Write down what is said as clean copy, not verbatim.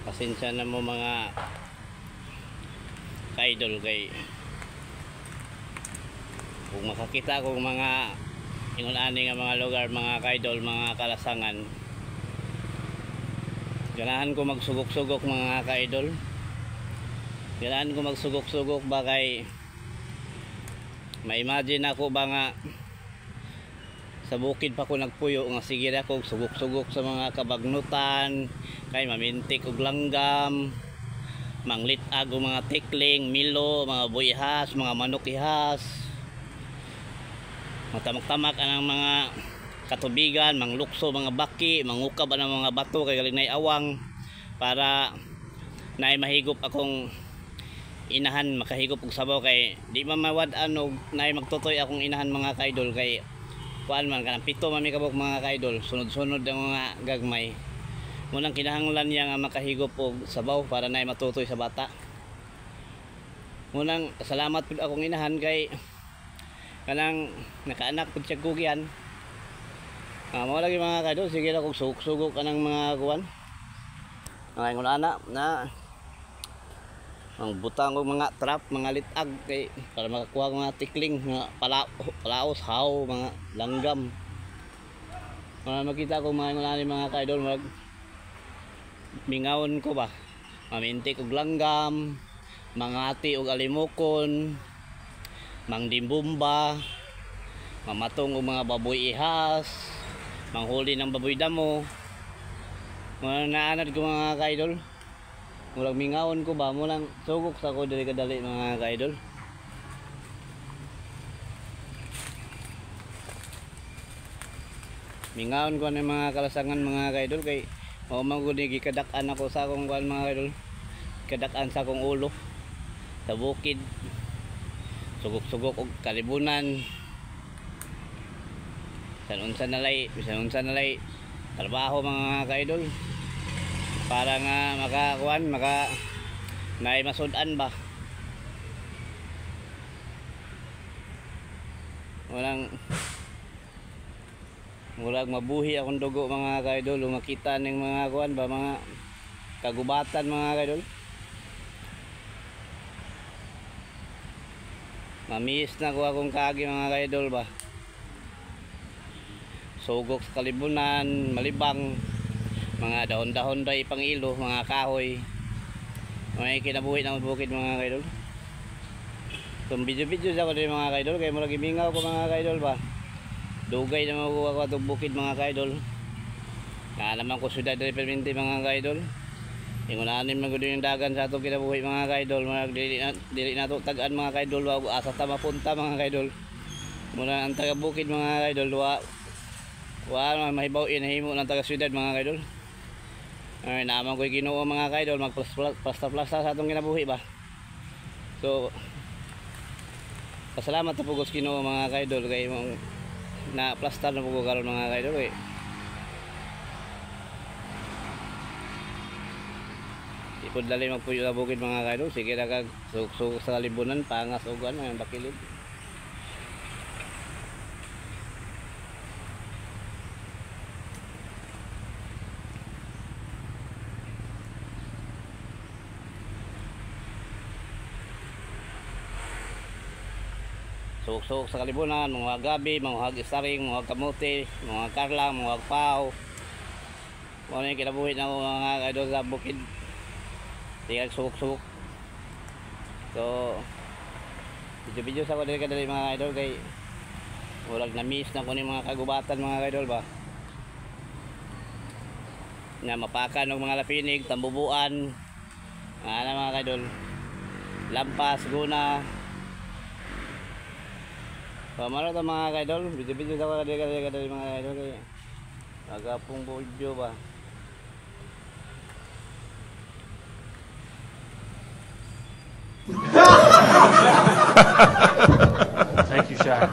Pasensya na mo mga ka-idol, kay kung makakita kong mga ingon-ani nga mga lugar, mga ka-idol, mga kalasangan, ganahan ko magsugok-sugok mga ka-idol. Ganahan ko magsugok-sugok ba kay ma-imagine ako ba nga sa bukid pa ko nagpuyo nga sige ako sugok-sugok sa mga kabagnutan, kay mamintik og langgam, manglitag og mga tikling, milo, mga buyhas, mga manok ihas, matamak-tamak anang mga katubigan, manglukso, mga baki, mangukab anang mga bato kay galing nay awang para naay mahigop akong inahan, makahigop og sabaw, kay di mamawad-an og naay magtutoy akong inahan mga ka-idol, kay kuan man kanang pito mami kabuk mga ka-idol, sunod-sunod ang mga gagmay. Munang kinahanglan niya nga makahigop og sabaw para naay matutoy sa bata. Munang salamat pud akong inahan kay kanang nakaanak pud siya kugyan. Mao lagi mga ka-idol, sige ra kog sugok-sugok kanang mga kuan. Ang ingon ana na ang butang og mga trap, mga litag kay para makakuha ng mga tikling, mga palaos, haw, mga langgam. Makita ko mga ka-idol, mag mingawon ko ba, mamintik og langgam, mangati og alimokon, mangdimbumba, mamatong og mga baboy ihas, manghuli ng baboy damo. Mga naanad ko mga ka-idol, murag mingawon ko ba, mulang sugok sa ko dili kadali mga ka-idol. Mingawon ko ng mga kalasangan mga ka-idol, kay mao man gud gikadak-an ako sa akong kuan mga ka-idol, kadak-an sa akong ulo sa bukid, sugok-sugok og kalibunan, bisan unsa nalay trabaho mga ka-idol, para nga makakuan, naay masud-an ba. Murag mabuhi akong dugo mga ka-idol, makita ning mga kuan ba, mga kagubatan mga ka-idol. Mamiss na ko akong kaagi mga ka-idol ba. Sugok sa kalibunan, malibang, mga dahon-dahon day pangilo, mga kahoy, may kinabuhi ng bukid mga ka-idol. Kung video-video sa ko din mga ka-idol, kaya murag imingaw ko mga ka-idol ba. Dugay na makuha ko itong bukid mga ka-idol. Naalaman ko syudad dari perminti mga ka-idol. Ingunanin man ko din yung dagan sa itong kinabuhi mga ka-idol. Dili na ito tagaan mga ka-idol, asa ta mapunta mga ka-idol. Muna ang taga bukid mga ka-idol, mahibaw inahimo ng taga syudad mga ka-idol. Ay, naman ko'y Ginoo mga ka-idol, magplasta-plasta sa atong kinabuhi ba. So pasalamat na po ko sa Ginoo mga ka-idol, kay na plasta na po ko karon mga ka-idol. Ipod dali magpuyo sa bukid mga ka-idol, sige na kag sugok sa kalibunan, pangas o gan ang bakilid. Sugok-sugok sa kalibunan, mga gabi, mga isaring, mga kamuti, mga karlang, mga pao. Ano yung kinabuhi na mga ka-idol sa bukid. Tingag sugok-sugok. So video-video sa ko dili kadali mga ka-idol, kay murag na-miss na ko ni mga kagubatan mga ka-idol ba. Nga mapakan ng mga lapinig, tambubuan, mga ka-idol, lampas, guna. Pamalo ito mga ka-idol, video-video sa ko kadali mga ka-idol, kaya agapong video ba. Thank you, Shaq.